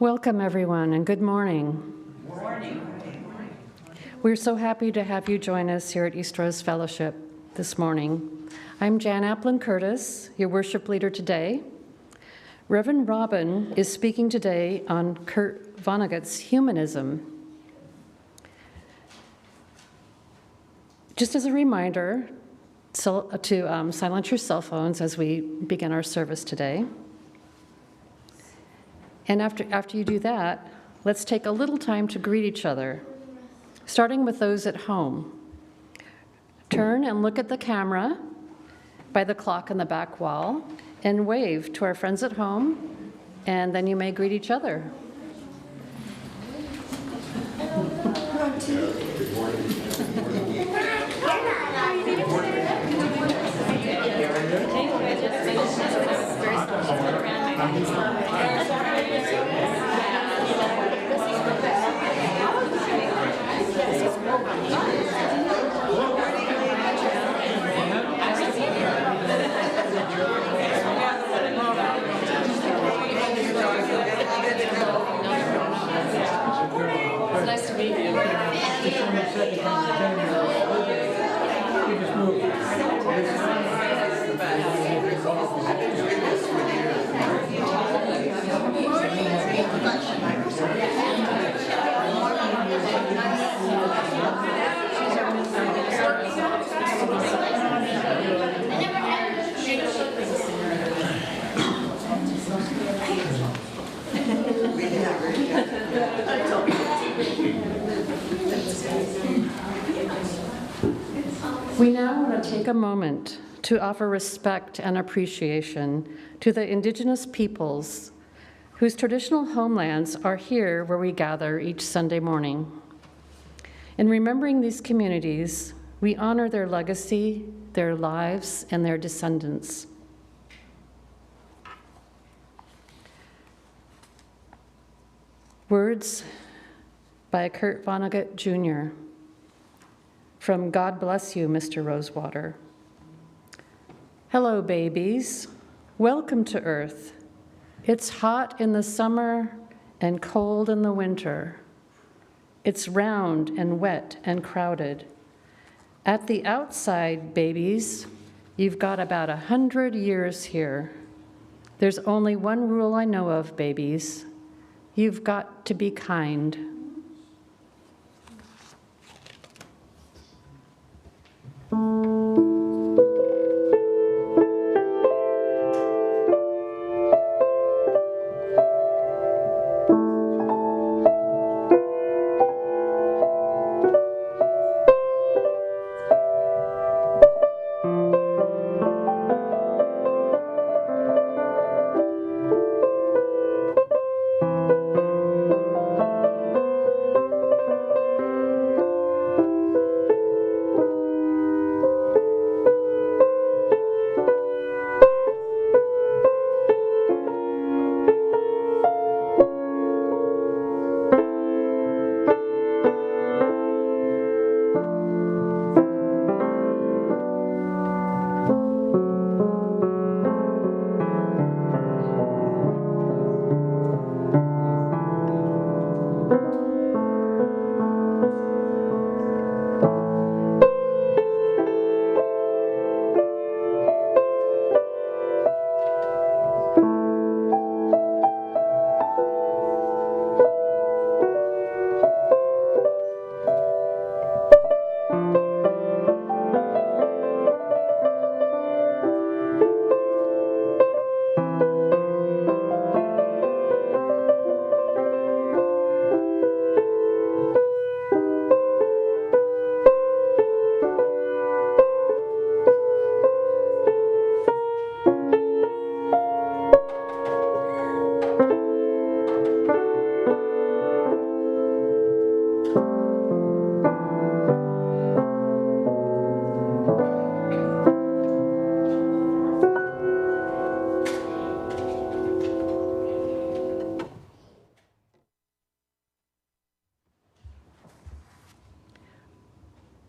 Welcome, everyone, and good morning. Good morning. We're so happy to have you join us here at Eastrose Fellowship this morning. I'm Jan Apland-Curtis, your worship leader today. Reverend Robin is speaking today on Kurt Vonnegut's Humanism. Just as a reminder, silence your cell phones as we begin our service today. And after you do that, let's take a little time to greet each other, starting with those at home. Turn and look at the camera by the clock on the back wall and wave to our friends at home, and then you may greet each other. Nice to meet you. We now want to take a moment to offer respect and appreciation to the Indigenous peoples whose traditional homelands are here where we gather each Sunday morning. In remembering these communities, we honor their legacy, their lives, and their descendants. Words by Kurt Vonnegut, Jr. from God Bless You, Mr. Rosewater. Hello, babies. Welcome to Earth. It's hot in the summer and cold in the winter. It's round and wet and crowded. At the outside, babies, you've got about 100 years here. There's only one rule I know of, babies. You've got to be kind.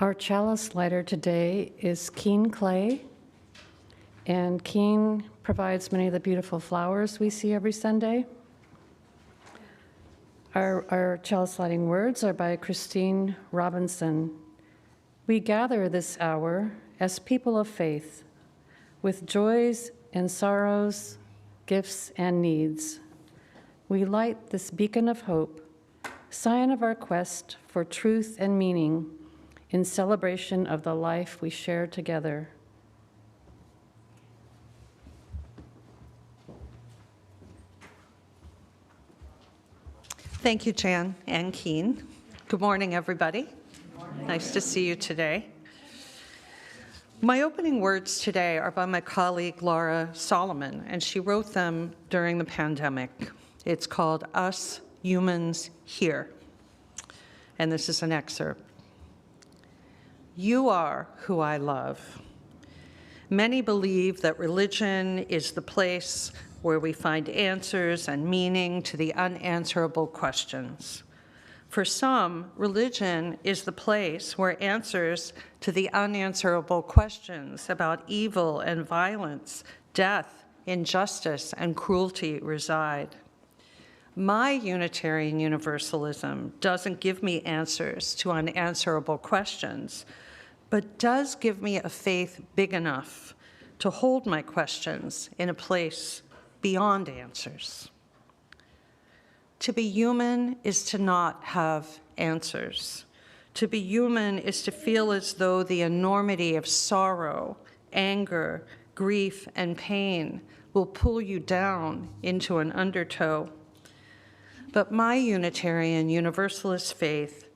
Our chalice lighter today is Keen clay, and Keen provides many of the beautiful flowers we see every Sunday. Our chalice lighting words are by Christine Robinson. We gather this hour as people of faith, with joys and sorrows, gifts and needs. We light this beacon of hope, sign of our quest for truth and meaning, in celebration of the life we share together. Thank you, Jan and Keen. Good morning, everybody. Good morning. Nice to see you today. My opening words today are by my colleague, Laura Solomon, and she wrote them during the pandemic. It's called Us Humans Here. And this is an excerpt. You are who I love. Many believe that religion is the place where we find answers and meaning to the unanswerable questions. For some, religion is the place where answers to the unanswerable questions about evil and violence, death, injustice, and cruelty reside. My Unitarian Universalism doesn't give me answers to unanswerable questions, but does give me a faith big enough to hold my questions in a place beyond answers. To be human is to not have answers. To be human is to feel as though the enormity of sorrow, anger, grief, and pain will pull you down into an undertow. But my Unitarian Universalist faith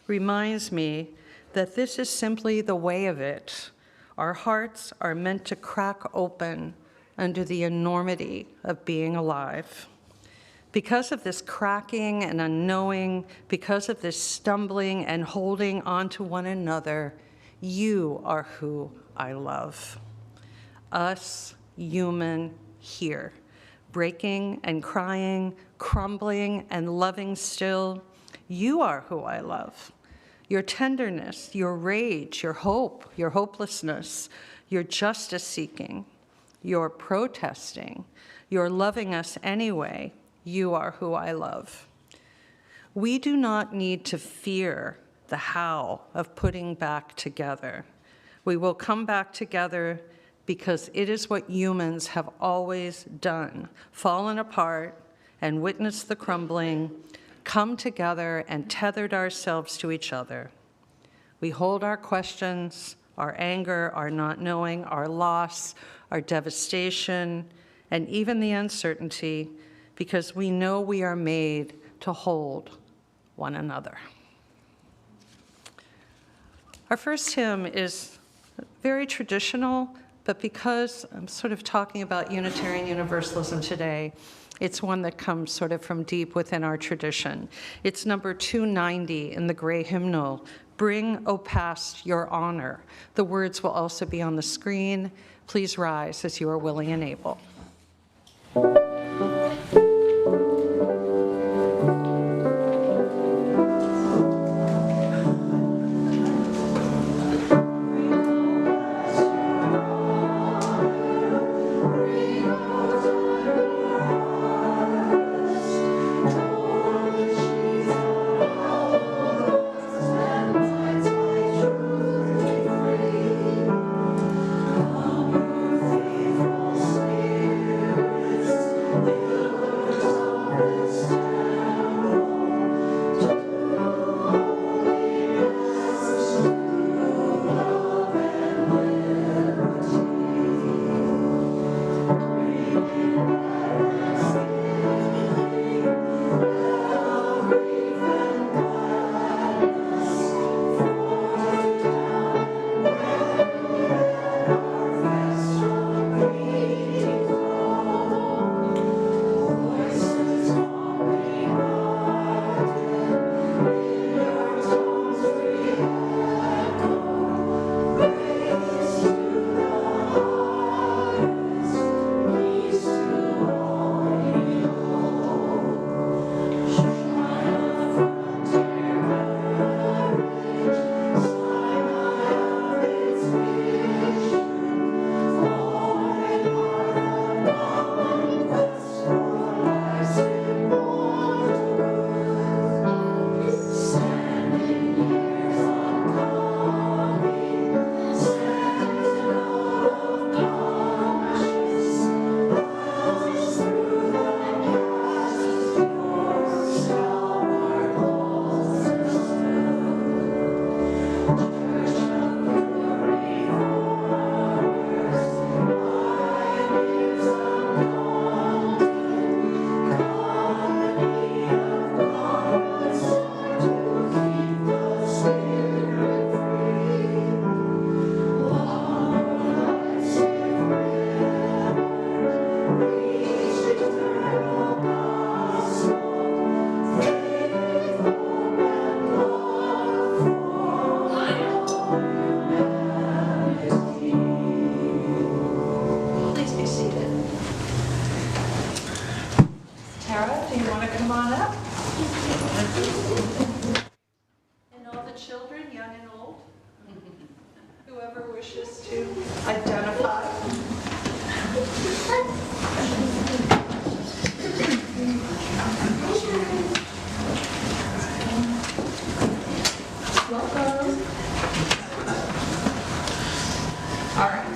reminds me that this is simply the way of it. Our hearts are meant to crack open under the enormity of being alive. Because of this cracking and unknowing, because of this stumbling and holding on to one another, you are who I love. Us, human, here, breaking and crying, crumbling and loving still, you are who I love. Your tenderness, your rage, your hope, your hopelessness, your justice seeking, your protesting, your loving us anyway, you are who I love. We do not need to fear the how of putting back together. We will come back together because it is what humans have always done, fallen apart and witnessed the crumbling, come together and tethered ourselves to each other. We hold our questions, our anger, our not knowing, our loss, our devastation, and even the uncertainty, because we know we are made to hold one another. Our first hymn is very traditional, but because I'm sort of talking about Unitarian Universalism today, it's one that comes sort of from deep within our tradition. It's number 290 in the gray hymnal, Bring, O Past, Your Honor. The words will also be on the screen. Please rise as you are willing and able.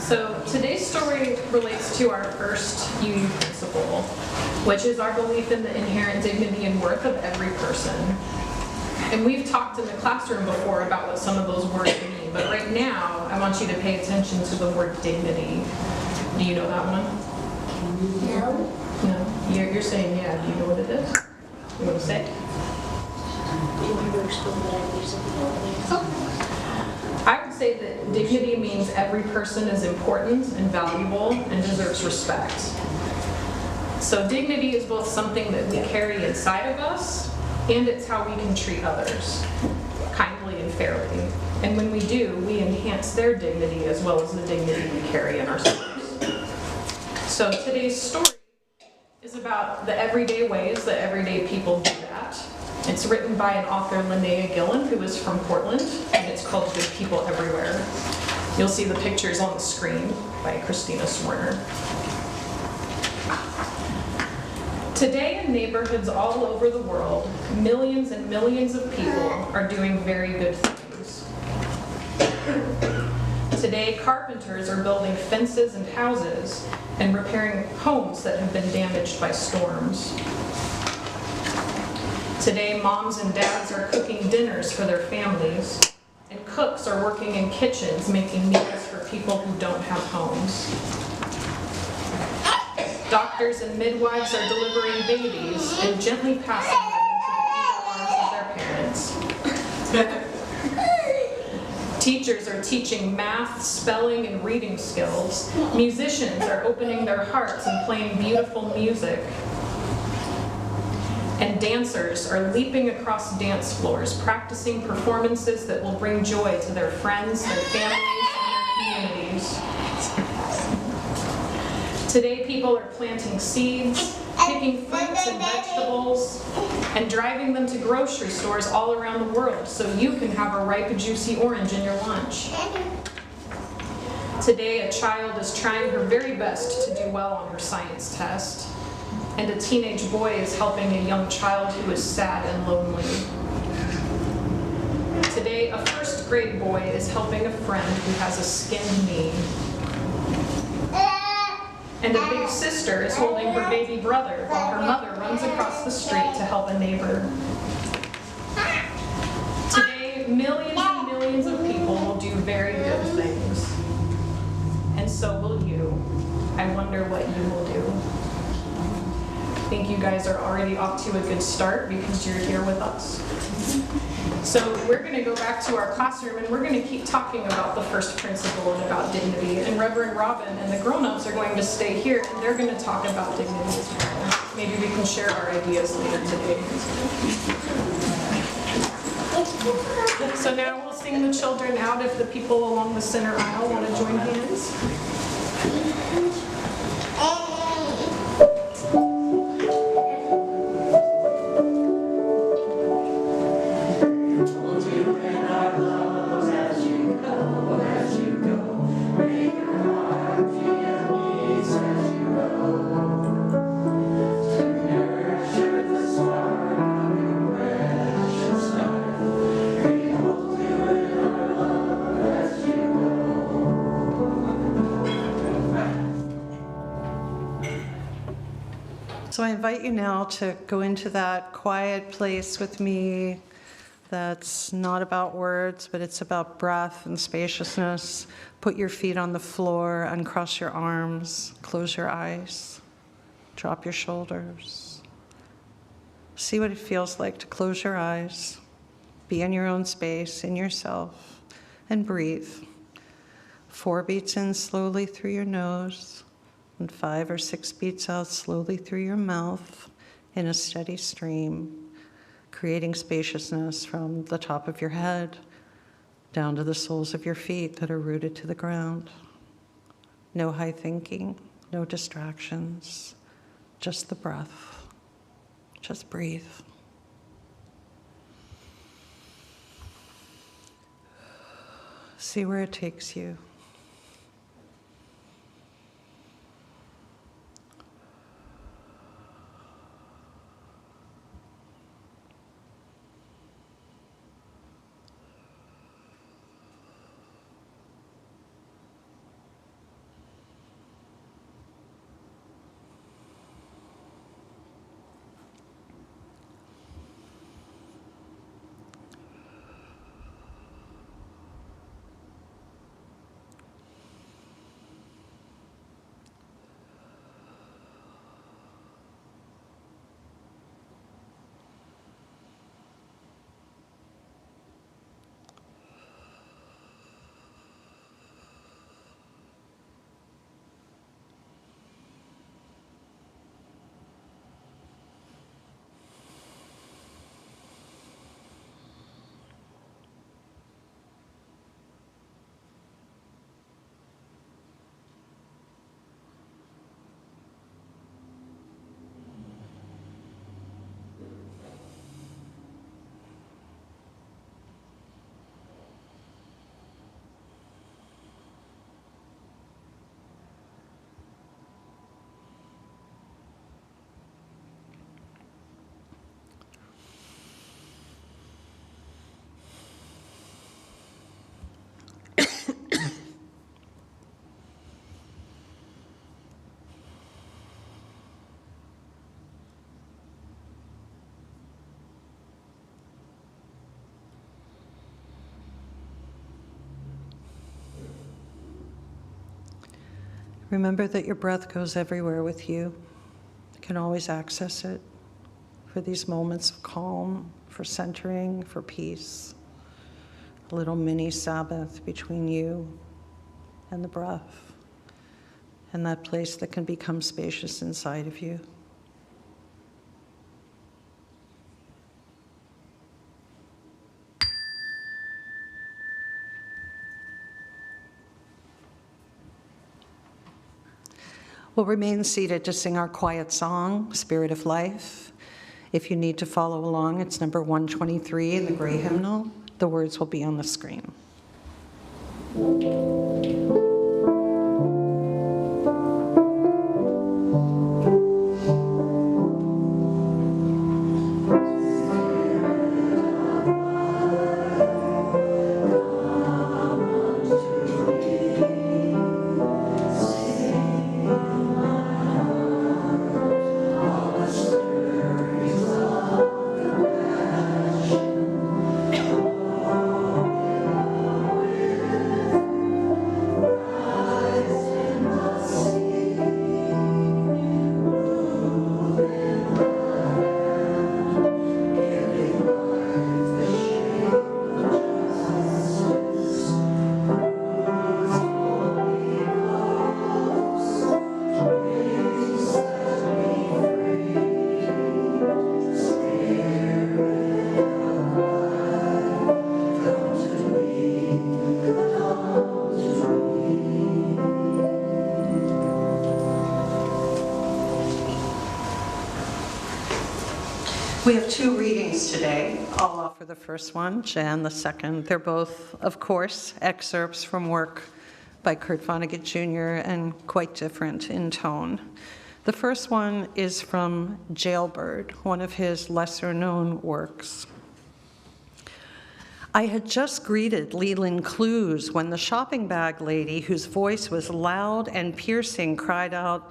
So today's story relates to our first UU principle, which is our belief in the inherent dignity and worth of every person. And we've talked in the classroom before about what some of those words mean, but right now I want you to pay attention to the word dignity. Do you know that one? No. No? You're saying yeah. Do you know what it is? You want to say it? I would say that dignity means every person is important and valuable and deserves respect. So dignity is both something that we carry inside of us, and it's how we can treat others, kindly and fairly. And when we do, we enhance their dignity as well as the dignity we carry in ourselves. So today's story is about the everyday ways that everyday people do that. It's written by an author, Linnea Gillen, who is from Portland, and it's called Good People Everywhere. You'll see the pictures on the screen by Christina Swerner. Today, in neighborhoods all over the world, millions and millions of people are doing very good things. Today, carpenters are building fences and houses and repairing homes that have been damaged by storms. Today, moms and dads are cooking dinners for their families, and cooks are working in kitchens making meals for people who don't have homes. Doctors and midwives are delivering babies and gently passing them into the eager arms of their parents. Teachers are teaching math, spelling, and reading skills. Musicians are opening their hearts and playing beautiful music. And dancers are leaping across dance floors, practicing performances that will bring joy to their friends, their families, and their communities. Today, people are planting seeds, picking fruits and vegetables, and driving them to grocery stores all around the world so you can have a ripe, juicy orange in your lunch. Today, a child is trying her very best to do well on her science test, and a teenage boy is helping a young child who is sad and lonely. Today, a first grade boy is helping a friend who has a skinned knee. And a big sister is holding her baby brother while her mother runs across the street to help a neighbor. Today, millions and millions of people will do very good things. And so will you. I wonder what you will do. I think you guys are already off to a good start because you're here with us. So we're going to go back to our classroom and we're going to keep talking about the first principle and about dignity. And Reverend Robin and the grown-ups are going to stay here and they're going to talk about dignity as well. Maybe we can share our ideas later today. So now we'll sing the children out if the people along the center aisle want to join hands. So I invite you now to go into that quiet place with me that's not about words, but it's about breath and spaciousness. Put your feet on the floor, uncross your arms, close your eyes, drop your shoulders. See what it feels like to close your eyes, be in your own space, in yourself, and breathe. 4 beats in slowly through your nose, and 5 or 6 beats out slowly through your mouth in a steady stream, creating spaciousness from the top of your head down to the soles of your feet that are rooted to the ground. No high thinking, no distractions, just the breath. Just breathe. See where it takes you. Remember that your breath goes everywhere with you. You can always access it for these moments of calm, for centering, for peace. A little mini Sabbath between you and the breath, and that place that can become spacious inside of you. We'll remain seated to sing our quiet song, Spirit of Life. If you need to follow along, it's number 123 in the gray hymnal. The words will be on the screen. We have two readings today. I'll offer the first one, Jan the second. They're both, of course, excerpts from work by Kurt Vonnegut Jr. and quite different in tone. The first one is from Jailbird, one of his lesser-known works. I had just greeted Leland Clues when the shopping bag lady, whose voice was loud and piercing, cried out,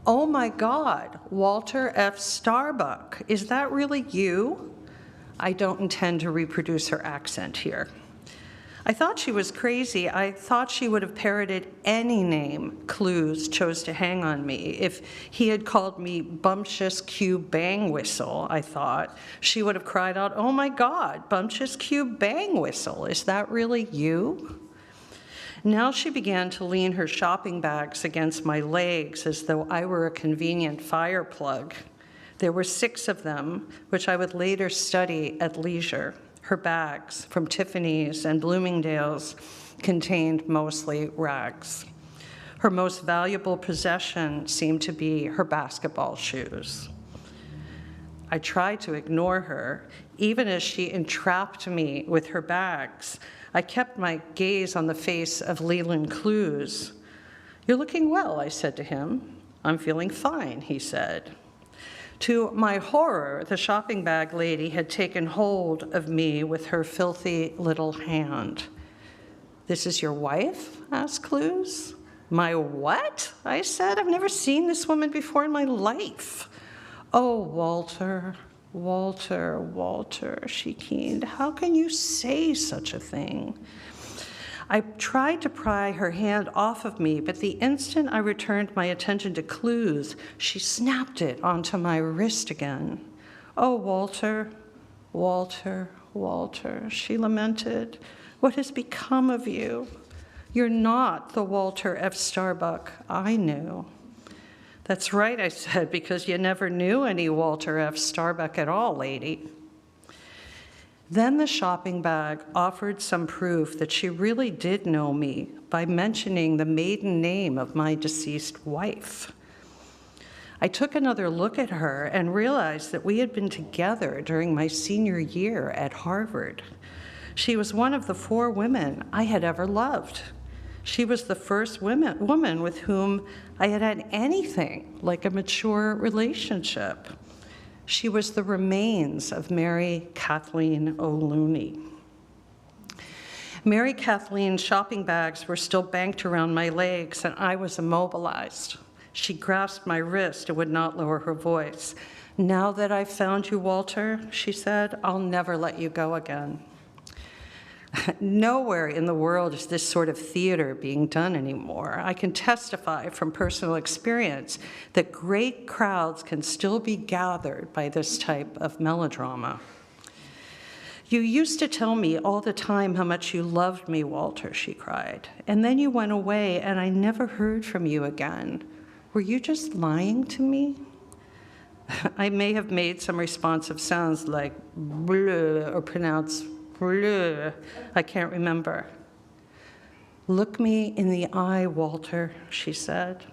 "Oh my God, Walter F. Starbuck, is that really you?" I don't intend to reproduce her accent here. I thought she was crazy. I thought she would have parroted any name Clues chose to hang on me. If he had called me Bumptious Q Bang Whistle, I thought, she would have cried out, "Oh my God, Bumptious Q Bang Whistle, is that really you?" Now she began to lean her shopping bags against my legs as though I were a convenient fire plug. There were 6 of them, which I would later study at leisure. Her bags, from Tiffany's and Bloomingdale's, contained mostly rags. Her most valuable possession seemed to be her basketball shoes. I tried to ignore her, even as she entrapped me with her bags. I kept my gaze on the face of Leland Clues. "You're looking well," I said to him. "I'm feeling fine," he said. To my horror, the shopping bag lady had taken hold of me with her filthy little hand. "This is your wife?" asked Clues. "My what?" I said. "I've never seen this woman before in my life." "Oh, Walter, Walter, Walter," she keened. "How can you say such a thing?" I tried to pry her hand off of me, but the instant I returned my attention to Clues, she snapped it onto my wrist again. "Oh, Walter, Walter, Walter," she lamented. "What has become of you? You're not the Walter F. Starbuck I knew." "That's right," I said, "because you never knew any Walter F. Starbuck at all, lady." Then the shopping bag offered some proof that she really did know me by mentioning the maiden name of my deceased wife. I took another look at her and realized that we had been together during my senior year at Harvard. She was one of the 4 women I had ever loved. She was the first woman with whom I had had anything like a mature relationship. She was the remains of Mary Kathleen O'Looney. Mary Kathleen's shopping bags were still banked around my legs, and I was immobilized. She grasped my wrist and would not lower her voice. "Now that I've found you, Walter," she said, "I'll never let you go again." Nowhere in the world is this sort of theater being done anymore. I can testify from personal experience that great crowds can still be gathered by this type of melodrama. "You used to tell me all the time how much you loved me, Walter," she cried. "And then you went away and I never heard from you again. Were you just lying to me?" I may have made some responsive sounds like bleu or pronounced bleu. I can't remember. "Look me in the eye, Walter," she said.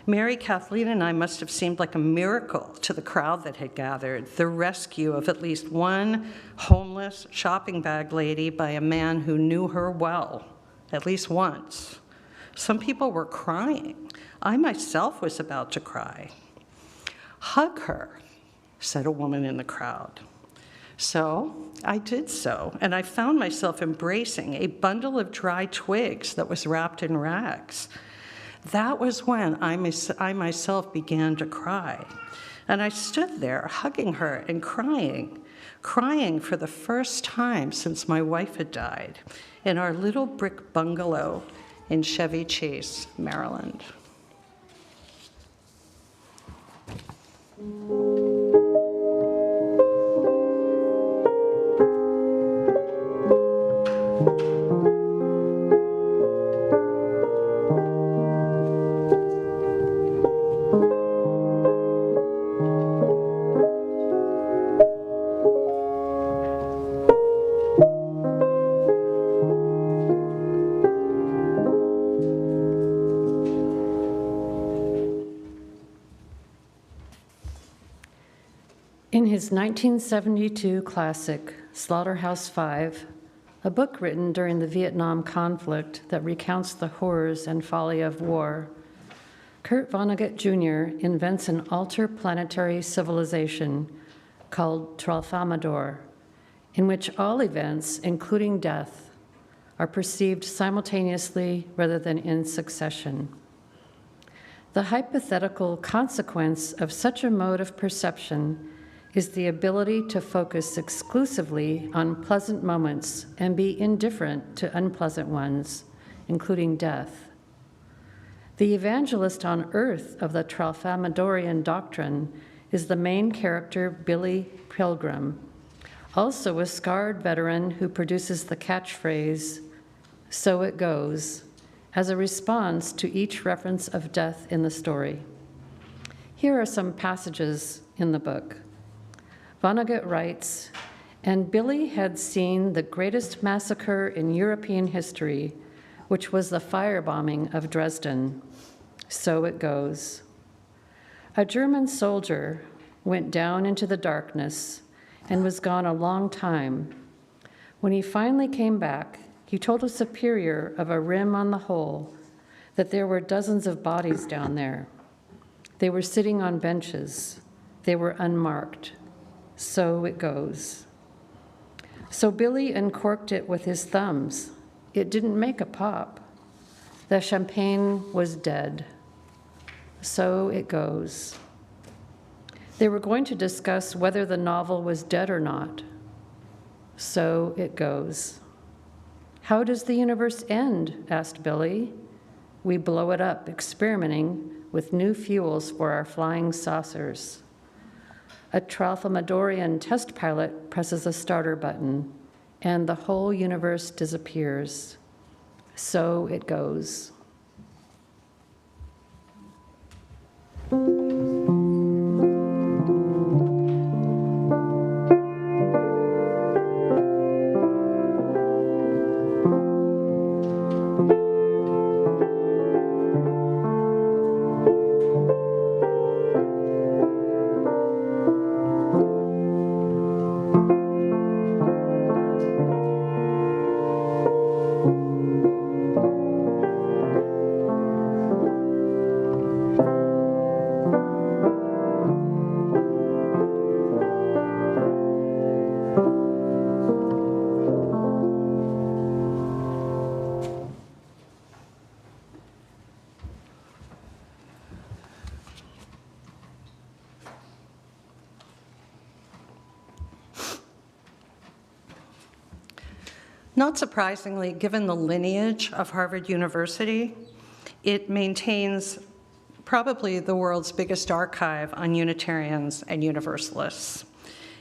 Mary Kathleen and I must have seemed like a miracle to the crowd that had gathered, the rescue of at least one homeless shopping bag lady by a man who knew her well, at least once. Some people were crying. I myself was about to cry. "Hug her," said a woman in the crowd. So I did so, and I found myself embracing a bundle of dry twigs that was wrapped in rags. That was when I myself began to cry. And I stood there hugging her and crying for the first time since my wife had died, in our little brick bungalow in Chevy Chase, Maryland. In his 1972 classic, Slaughterhouse-Five, a book written during the Vietnam conflict that recounts the horrors and folly of war, Kurt Vonnegut Jr. invents an alter-planetary civilization called Tralfamadore, in which all events, including death, are perceived simultaneously rather than in succession. The hypothetical consequence of such a mode of perception is the ability to focus exclusively on pleasant moments and be indifferent to unpleasant ones, including death. The evangelist on earth of the Tralfamadorian doctrine is the main character, Billy Pilgrim, also a scarred veteran who produces the catchphrase, "So it goes," as a response to each reference of death in the story. Here are some passages in the book. Vonnegut writes, "And Billy had seen the greatest massacre in European history, which was the firebombing of Dresden. So it goes. A German soldier went down into the darkness and was gone a long time. When he finally came back, he told a superior of a rim on the hole that there were dozens of bodies down there. They were sitting on benches. They were unmarked. So it goes. So Billy uncorked it with his thumbs. It didn't make a pop. The champagne was dead. So it goes." They were going to discuss whether the novel was dead or not. So it goes. "How does the universe end?" asked Billy. "We blow it up, experimenting with new fuels for our flying saucers. A Tralfamadorian test pilot presses a starter button, and the whole universe disappears. So it goes." Not surprisingly, given the lineage of Harvard University, it maintains probably the world's biggest archive on Unitarians and Universalists.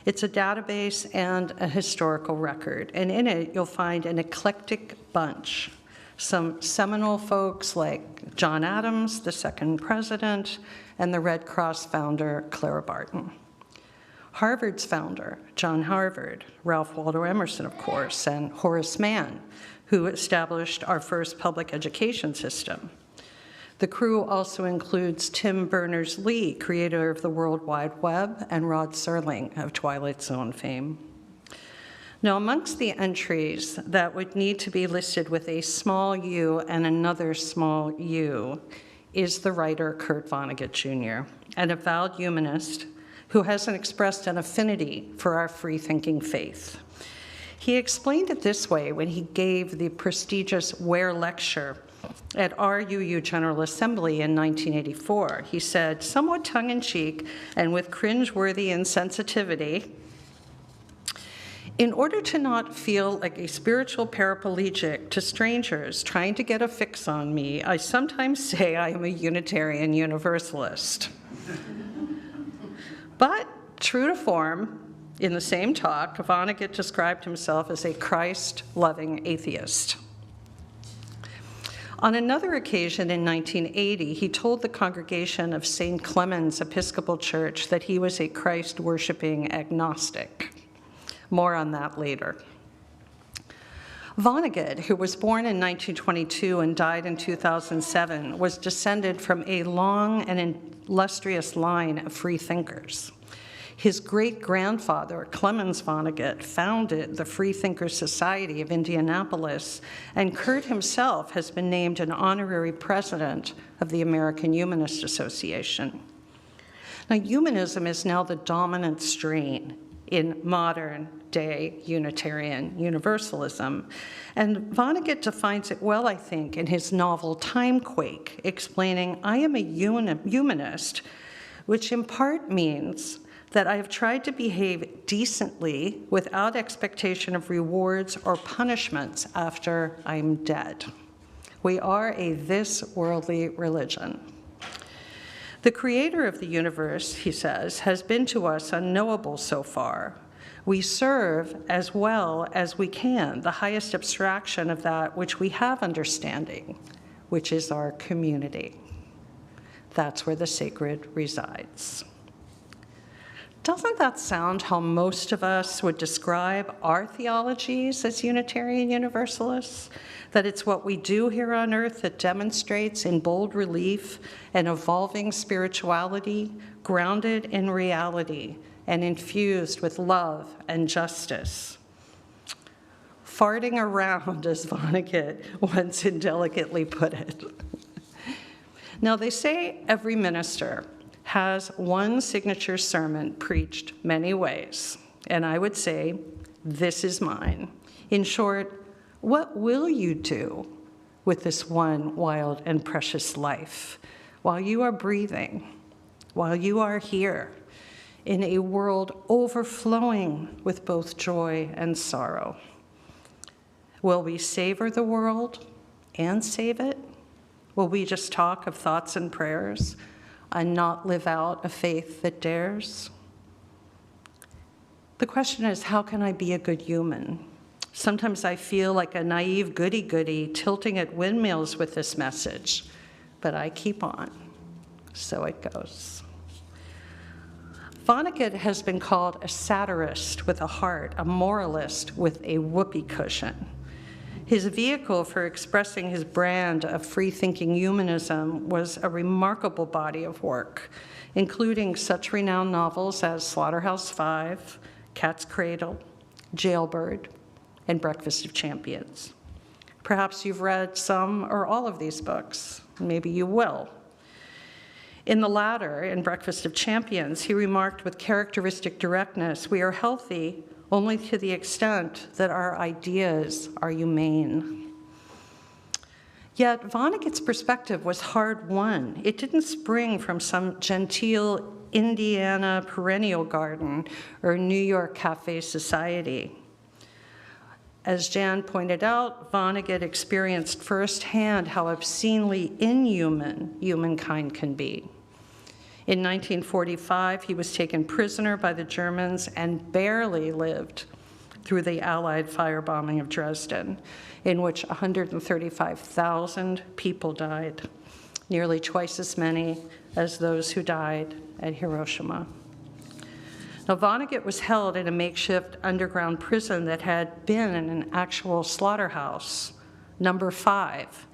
It's a database and a historical record, and in it you'll find an eclectic bunch. Some seminal folks like John Adams, the second president, and the Red Cross founder, Clara Barton. Harvard's founder, John Harvard, Ralph Waldo Emerson, of course, and Horace Mann, who established our first public education system. The crew also includes Tim Berners-Lee, creator of the World Wide Web, and Rod Serling of Twilight Zone fame. Now, amongst the entries that would need to be listed with a small u and another small u is the writer Kurt Vonnegut Jr., an avowed humanist who hasn't expressed an affinity for our free-thinking faith. He explained it this way when he gave the prestigious Ware Lecture at RUU General Assembly in 1984. He said, somewhat tongue-in-cheek and with cringe-worthy insensitivity, in order to not feel like a spiritual paraplegic to strangers trying to get a fix on me, I sometimes say I am a Unitarian Universalist. But, true to form, in the same talk, Vonnegut described himself as a Christ-loving atheist. On another occasion in 1980, he told the congregation of St. Clement's Episcopal Church that he was a Christ-worshiping agnostic. More on that later. Vonnegut, who was born in 1922 and died in 2007, was descended from a long and illustrious line of free thinkers. His great-grandfather, Clemens Vonnegut, founded the Freethinker Society of Indianapolis, and Kurt himself has been named an honorary president of the American Humanist Association. Now, humanism is now the dominant strain in modern-day Unitarian Universalism, and Vonnegut defines it well, I think, in his novel Timequake, explaining, I am a humanist, which in part means that I have tried to behave decently without expectation of rewards or punishments after I'm dead. We are a this-worldly religion. The creator of the universe, he says, has been to us unknowable so far. We serve as well as we can the highest abstraction of that which we have understanding, which is our community. That's where the sacred resides. Doesn't that sound how most of us would describe our theologies as Unitarian Universalists? That it's what we do here on earth that demonstrates in bold relief an evolving spirituality grounded in reality and infused with love and justice. Farting around, as Vonnegut once indelicately put it. Now, they say every minister has one signature sermon preached many ways, and I would say, this is mine. In short, what will you do with this one wild and precious life while you are breathing, while you are here in a world overflowing with both joy and sorrow? Will we savor the world and save it? Will we just talk of thoughts and prayers and not live out a faith that dares? The question is, how can I be a good human? Sometimes I feel like a naive goody-goody tilting at windmills with this message, but I keep on. So it goes. Vonnegut has been called a satirist with a heart, a moralist with a whoopee cushion. His vehicle for expressing his brand of free-thinking humanism was a remarkable body of work, including such renowned novels as Slaughterhouse-Five, Cat's Cradle, Jailbird, and Breakfast of Champions. Perhaps you've read some or all of these books. Maybe you will. In the latter, in Breakfast of Champions, he remarked with characteristic directness, we are healthy only to the extent that our ideas are humane. Yet Vonnegut's perspective was hard-won. It didn't spring from some genteel Indiana perennial garden or New York cafe society. As Jan pointed out, Vonnegut experienced firsthand how obscenely inhuman humankind can be. In 1945, he was taken prisoner by the Germans and barely lived through the Allied firebombing of Dresden, in which 135,000 people died, nearly twice as many as those who died at Hiroshima. Now, Vonnegut was held in a makeshift underground prison that had been an actual slaughterhouse, number 5,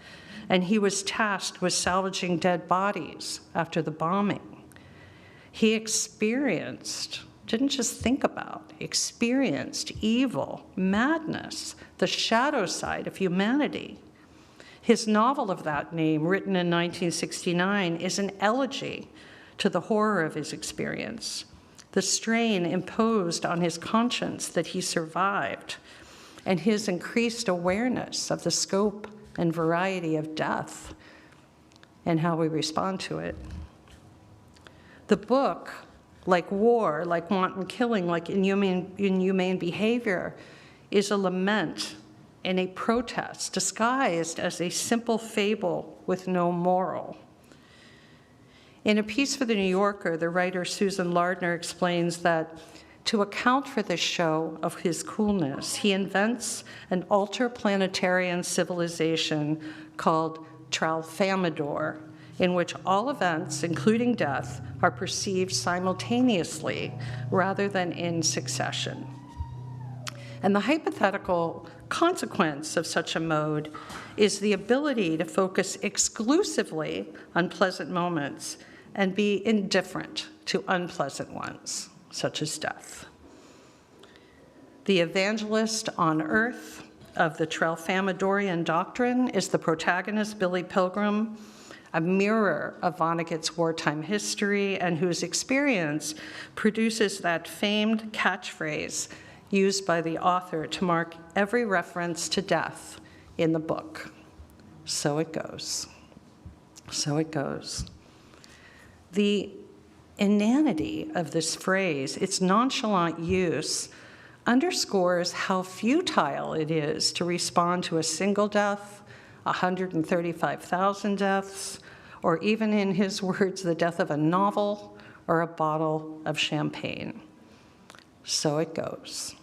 and he was tasked with salvaging dead bodies after the bombing. He experienced, didn't just think about, experienced evil, madness, the shadow side of humanity. His novel of that name, written in 1969, is an elegy to the horror of his experience, the strain imposed on his conscience that he survived, and his increased awareness of the scope and variety of death and how we respond to it. The book, like war, like wanton killing, like inhumane behavior, is a lament and a protest disguised as a simple fable with no moral. In a piece for The New Yorker, the writer Susan Lardner explains that to account for this show of his coolness, he invents an ultra-planetarian civilization called Tralfamadore, in which all events, including death, are perceived simultaneously rather than in succession. And the hypothetical consequence of such a mode is the ability to focus exclusively on pleasant moments and be indifferent to unpleasant ones, such as death. The evangelist on earth of the Tralfamadorian doctrine is the protagonist, Billy Pilgrim, a mirror of Vonnegut's wartime history and whose experience produces that famed catchphrase used by the author to mark every reference to death in the book. So it goes. So it goes. The inanity of this phrase, its nonchalant use, underscores how futile it is to respond to a single death, 135,000 deaths, or even in his words, the death of a novel or a bottle of champagne. So it goes.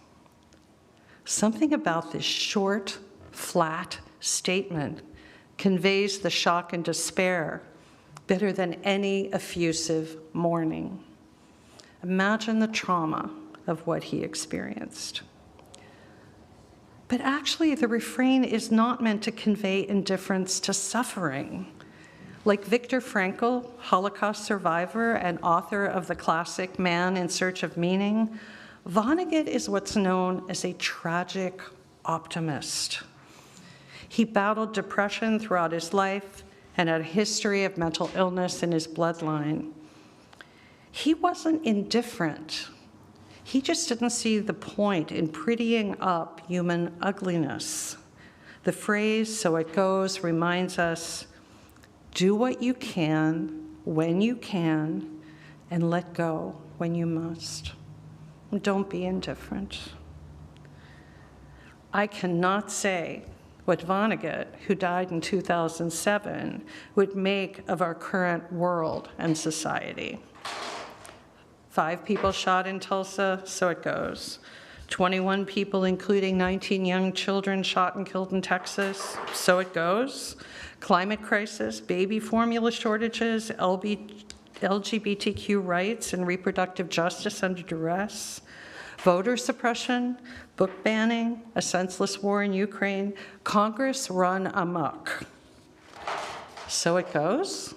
Something about this short, flat statement conveys the shock and despair better than any effusive mourning. Imagine the trauma of what he experienced. But actually, the refrain is not meant to convey indifference to suffering. Like Viktor Frankl, Holocaust survivor and author of the classic Man in Search of Meaning, Vonnegut is what's known as a tragic optimist. He battled depression throughout his life and had a history of mental illness in his bloodline. He wasn't indifferent. He just didn't see the point in prettying up human ugliness. The phrase, "so it goes," reminds us, do what you can, when you can, and let go when you must. Don't be indifferent. I cannot say what Vonnegut, who died in 2007, would make of our current world and society. 5 people shot in Tulsa, so it goes. 21 people, including 19 young children, shot and killed in Texas, so it goes. Climate crisis, baby formula shortages, LGBTQ rights and reproductive justice under duress, voter suppression, book banning, a senseless war in Ukraine, Congress run amok. So it goes.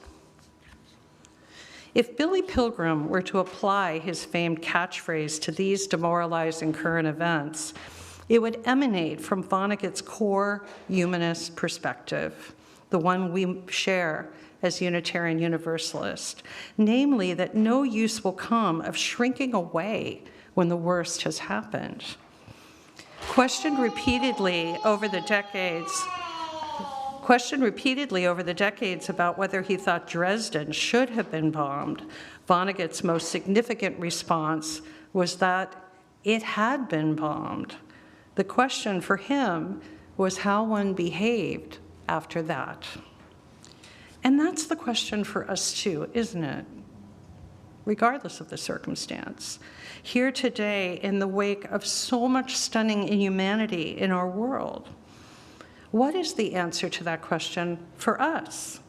If Billy Pilgrim were to apply his famed catchphrase to these demoralizing current events, it would emanate from Vonnegut's core humanist perspective, the one we share as Unitarian Universalist, namely that no use will come of shrinking away when the worst has happened. Questioned repeatedly over the decades about whether he thought Dresden should have been bombed, Vonnegut's most significant response was that it had been bombed. The question for him was how one behaved after that. And that's the question for us too, isn't it? Regardless of the circumstance. Here today, in the wake of so much stunning inhumanity in our world, what is the answer to that question for us?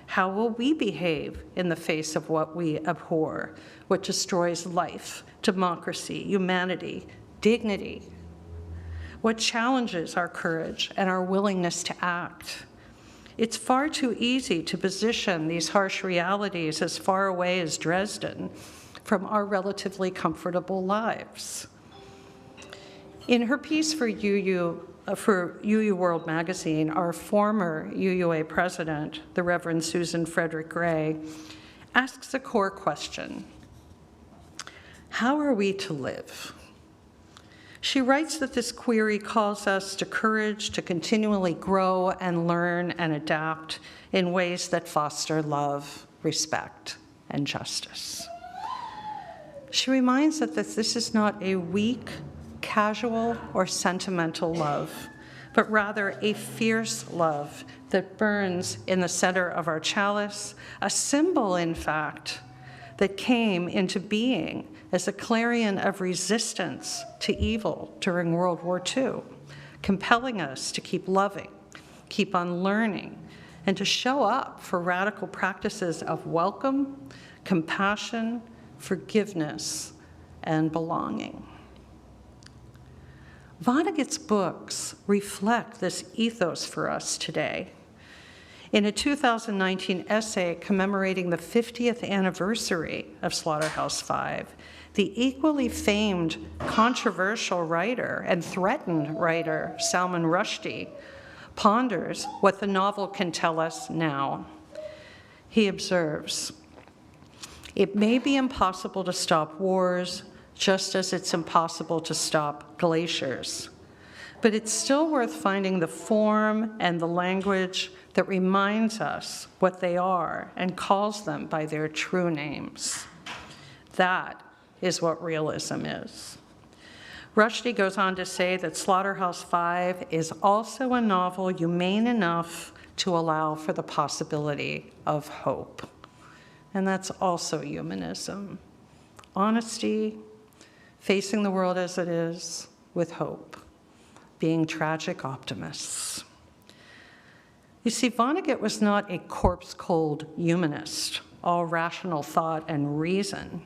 How will we behave in the face of what we abhor, what destroys life, democracy, humanity, dignity? What challenges our courage and our willingness to act? It's far too easy to position these harsh realities as far away as Dresden from our relatively comfortable lives. In her piece for UU World Magazine, our former UUA president, the Reverend Susan Frederick Gray, asks a core question: how are we to live? She writes that this query calls us to courage to continually grow and learn and adapt in ways that foster love, respect, and justice. She reminds us that this is not a weak, casual, or sentimental love, but rather a fierce love that burns in the center of our chalice, a symbol, in fact, that came into being as a clarion of resistance to evil during World War II, compelling us to keep loving, keep on learning, and to show up for radical practices of welcome, compassion, forgiveness, and belonging. Vonnegut's books reflect this ethos for us today. In a 2019 essay commemorating the 50th anniversary of Slaughterhouse-Five, the equally famed, controversial writer and threatened writer Salman Rushdie ponders what the novel can tell us now. He observes, "It may be impossible to stop wars, just as it's impossible to stop glaciers. But it's still worth finding the form and the language that reminds us what they are and calls them by their true names. That is what realism is." Rushdie goes on to say that Slaughterhouse-Five is also a novel humane enough to allow for the possibility of hope. And that's also humanism. Honesty, facing the world as it is with hope, being tragic optimists. You see, Vonnegut was not a corpse-cold humanist, all rational thought and reason.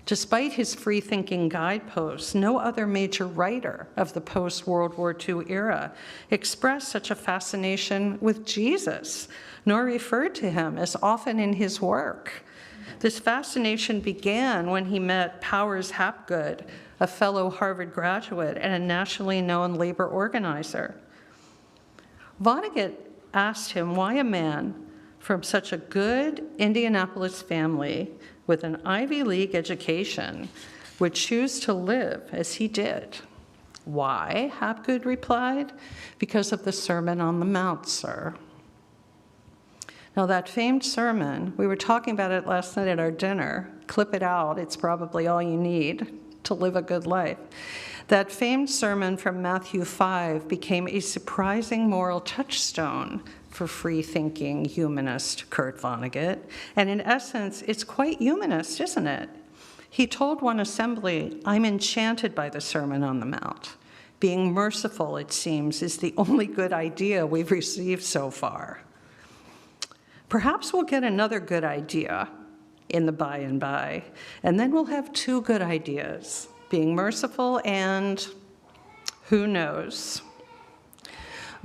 Despite his free-thinking guideposts, no other major writer of the post-World War II era expressed such a fascination with Jesus, nor referred to him as often in his work. This fascination began when he met Powers Hapgood, a fellow Harvard graduate and a nationally known labor organizer. Vonnegut asked him why a man from such a good Indianapolis family with an Ivy League education would choose to live as he did. "Why?" Hapgood replied. "Because of the Sermon on the Mount, sir." Now, that famed sermon, we were talking about it last night at our dinner. Clip it out, it's probably all you need to live a good life. That famed sermon from Matthew 5 became a surprising moral touchstone for free-thinking humanist Kurt Vonnegut. And in essence, it's quite humanist, isn't it? He told one assembly, "I'm enchanted by the Sermon on the Mount. Being merciful, it seems, is the only good idea we've received so far. Perhaps we'll get another good idea in the by and by, and then we'll have two good ideas, being merciful and who knows."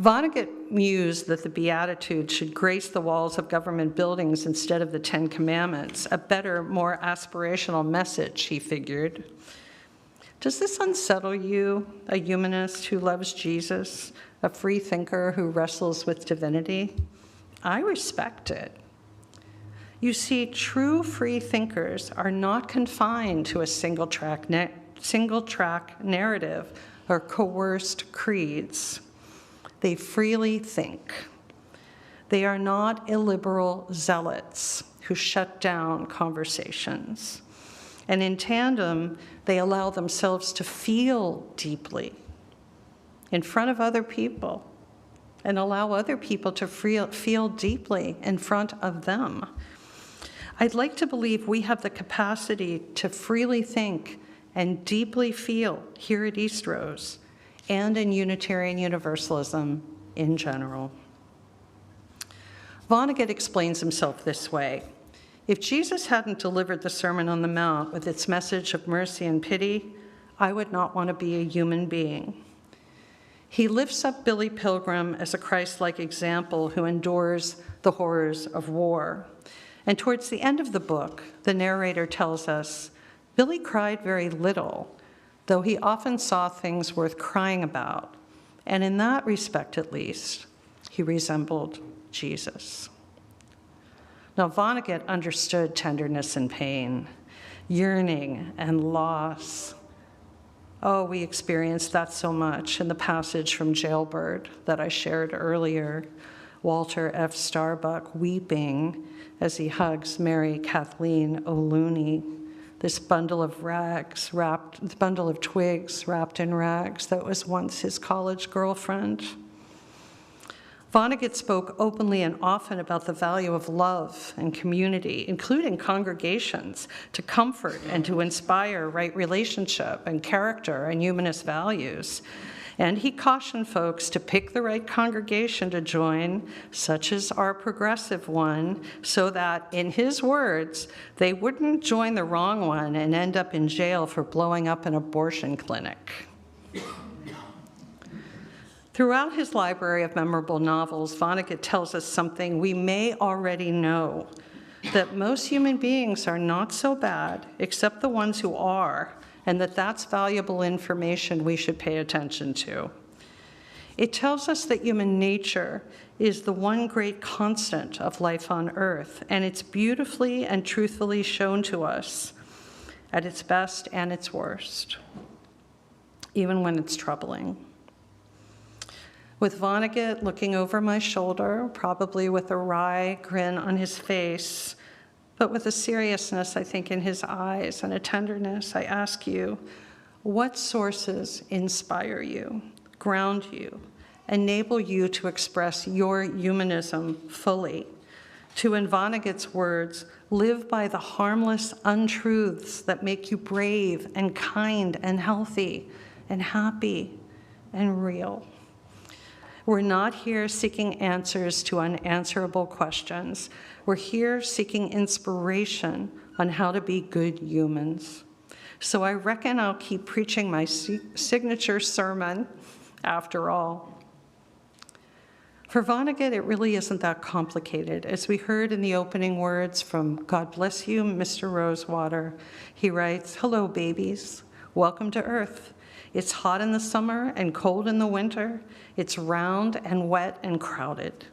Vonnegut mused that the Beatitudes should grace the walls of government buildings instead of the Ten Commandments, a better, more aspirational message, he figured. Does this unsettle you, a humanist who loves Jesus, a free thinker who wrestles with divinity? I respect it. You see, true free thinkers are not confined to a single-track narrative or coerced creeds. They freely think. They are not illiberal zealots who shut down conversations. And in tandem, they allow themselves to feel deeply, in front of other people and allow other people to feel deeply in front of them. I'd like to believe we have the capacity to freely think and deeply feel here at Eastrose and in Unitarian Universalism in general. Vonnegut explains himself this way. If Jesus hadn't delivered the Sermon on the Mount with its message of mercy and pity, I would not want to be a human being. He lifts up Billy Pilgrim as a Christ-like example who endures the horrors of war. And towards the end of the book, the narrator tells us, Billy cried very little, though he often saw things worth crying about. And in that respect, at least, he resembled Jesus. Now, Vonnegut understood tenderness and pain, yearning and loss. Oh, we experienced that so much in the passage from Jailbird that I shared earlier. Walter F. Starbuck weeping as he hugs Mary Kathleen O'Looney, this bundle of twigs wrapped in rags that was once his college girlfriend. Vonnegut spoke openly and often about the value of love and community, including congregations, to comfort and to inspire right relationship and character and humanist values. And he cautioned folks to pick the right congregation to join, such as our progressive one, so that, in his words, they wouldn't join the wrong one and end up in jail for blowing up an abortion clinic. Throughout his library of memorable novels, Vonnegut tells us something we may already know, that most human beings are not so bad, except the ones who are, and that that's valuable information we should pay attention to. It tells us that human nature is the one great constant of life on earth, and it's beautifully and truthfully shown to us at its best and its worst, even when it's troubling. With Vonnegut looking over my shoulder, probably with a wry grin on his face, but with a seriousness, I think, in his eyes and a tenderness, I ask you, what sources inspire you, ground you, enable you to express your humanism fully? To, in Vonnegut's words, live by the harmless untruths that make you brave and kind and healthy and happy and real. We're not here seeking answers to unanswerable questions. We're here seeking inspiration on how to be good humans. So I reckon I'll keep preaching my signature sermon after all. For Vonnegut, it really isn't that complicated. As we heard in the opening words from God Bless You, Mr. Rosewater, he writes, "Hello, babies. Welcome to Earth. It's hot in the summer and cold in the winter. It's round and wet and crowded.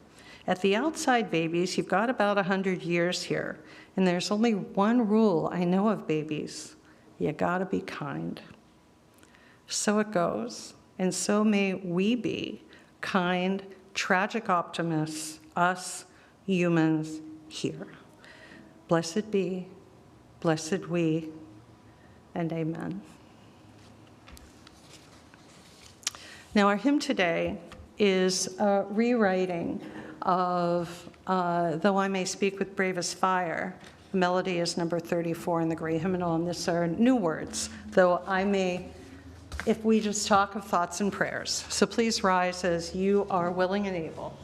At the outside, babies, you've got about 100 years here, and there's only one rule I know of babies. You gotta be kind." So it goes, and so may we be kind, tragic optimists, us humans here. Blessed be, blessed we, and amen. Now, our hymn today is a rewriting of Though I May Speak with Bravest Fire. The melody is number 34 in the Gray Hymnal, and these are new words, though I may, if we just talk of thoughts and prayers. So please rise as you are willing and able.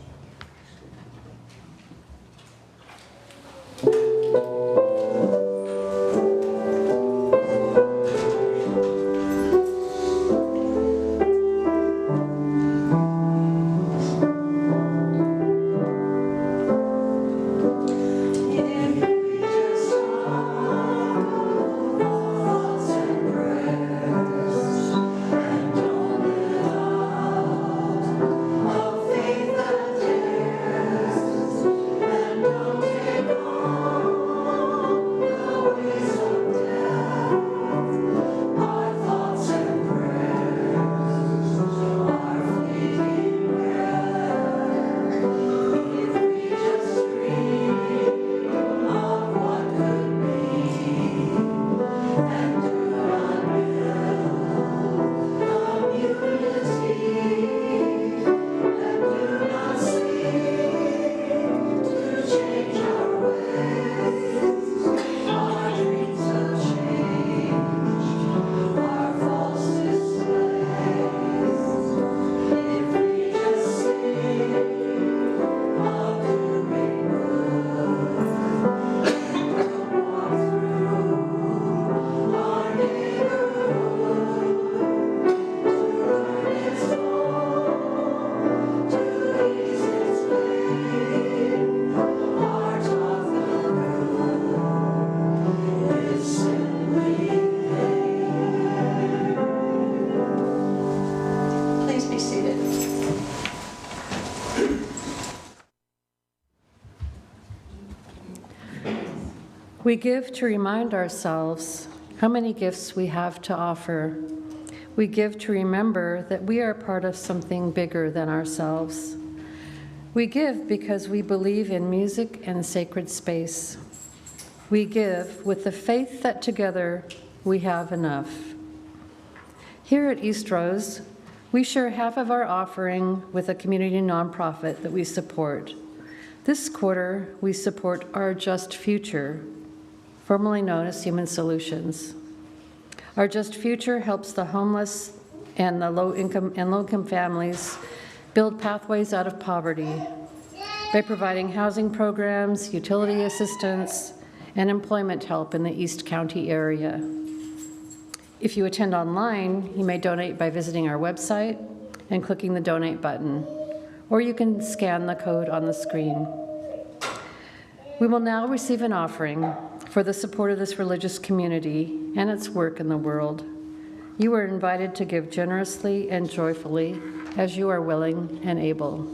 We give to remind ourselves how many gifts we have to offer. We give to remember that we are part of something bigger than ourselves. We give because we believe in music and sacred space. We give with the faith that together we have enough. Here at Eastrose, we share half of our offering with a community nonprofit that we support. This quarter, we support Our Just Future, formerly known as Human Solutions. Our Just Future helps the homeless and the low-income families build pathways out of poverty by providing housing programs, utility assistance, and employment help in the East County area. If you attend online, you may donate by visiting our website and clicking the donate button, or you can scan the code on the screen. We will now receive an offering for the support of this religious community and its work in the world. You are invited to give generously and joyfully as you are willing and able.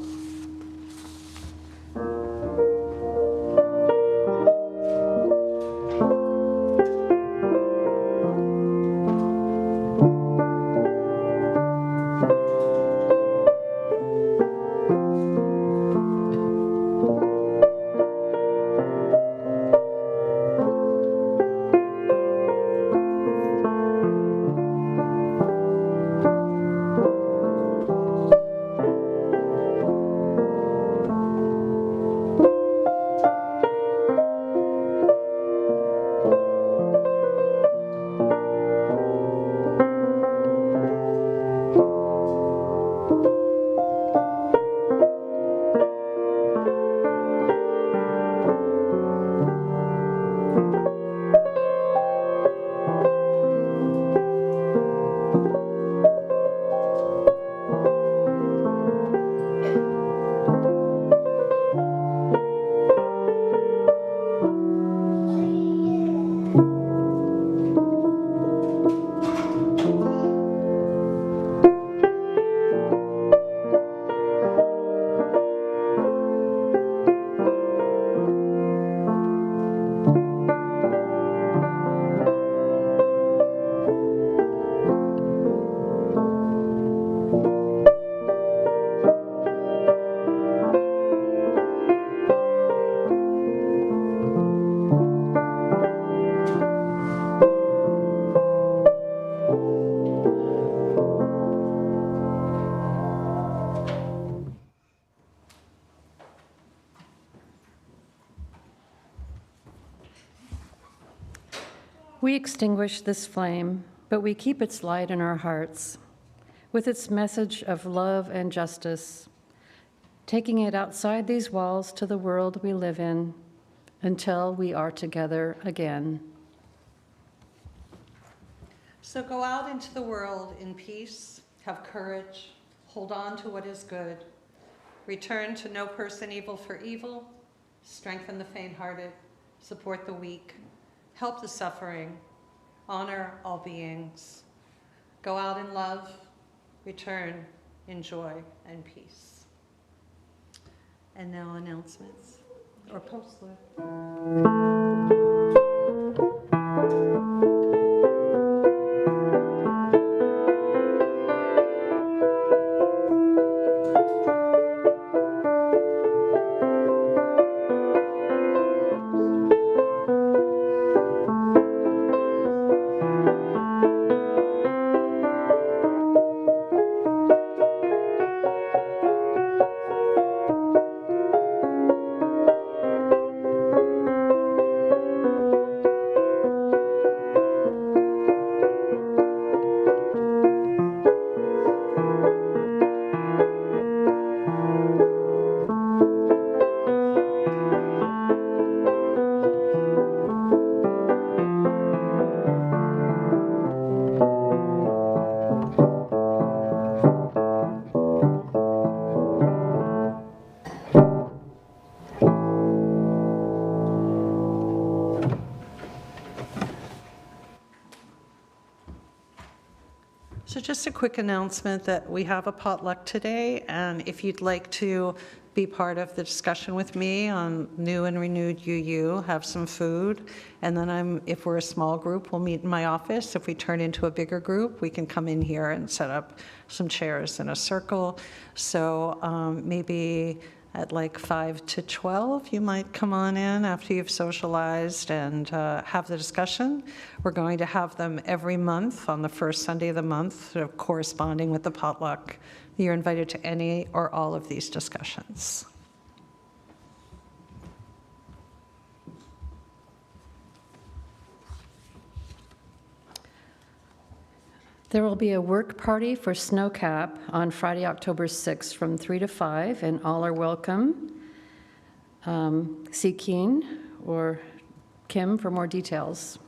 We extinguish this flame, but we keep its light in our hearts, with its message of love and justice, taking it outside these walls to the world we live in until we are together again. So go out into the world in peace, have courage, hold on to what is good, return to no person evil for evil, strengthen the faint-hearted, support the weak, help the suffering, honor all beings. Go out in love, return in joy and peace. And now announcements, or postlude. So just a quick announcement that we have a potluck today, and if you'd like to be part of the discussion with me on new and renewed UU, have some food, and then if we're a small group, we'll meet in my office. If we turn into a bigger group, we can come in here and set up some chairs in a circle. So maybe at like 5 to 12, you might come on in after you've socialized and have the discussion. We're going to have them every month on the first Sunday of the month, sort of corresponding with the potluck. You're invited to any or all of these discussions. There will be a work party for Snowcap on Friday, October 6th from 3 to 5, and all are welcome. See Keen or Kim for more details.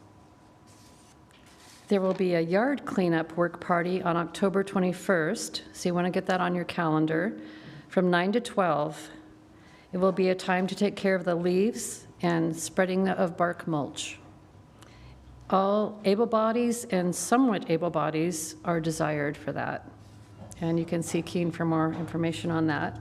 There will be a yard cleanup work party on October 21st, so you want to get that on your calendar, from 9 to 12. It will be a time to take care of the leaves and spreading of bark mulch. All able bodies and somewhat able bodies are desired for that. And you can see Keen for more information on that.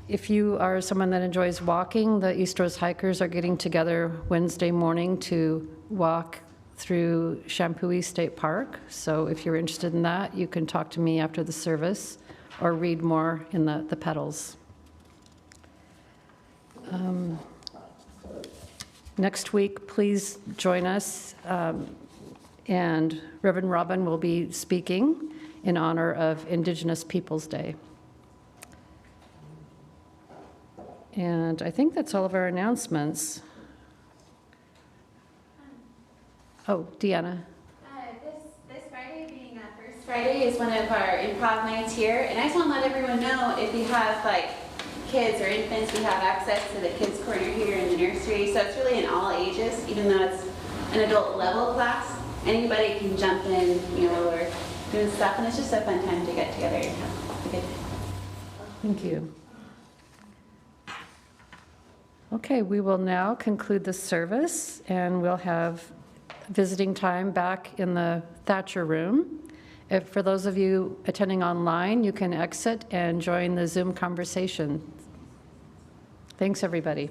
If you are someone that enjoys walking, the Eastrose hikers are getting together Wednesday morning to walk through Shampooey State Park. So if you're interested in that, you can talk to me after the service or read more in the petals. Next week, please join us, and Reverend Robin will be speaking in honor of Indigenous Peoples Day. And I think that's all of our announcements. Oh, Deanna. This Friday, being First Friday, is one of our improv nights here, and I just want to let everyone know, if you have kids or infants, we have access to the kids corner here in the nursery, so it's really in all ages, even though it's an adult level class. Anybody can jump in, or doing stuff, and it's just a fun time to get together and have a good time. Thank you. Okay, we will now conclude the service, and we'll have visiting time back in the Thatcher room. For those of you attending online, you can exit and join the Zoom conversation. Thanks, everybody.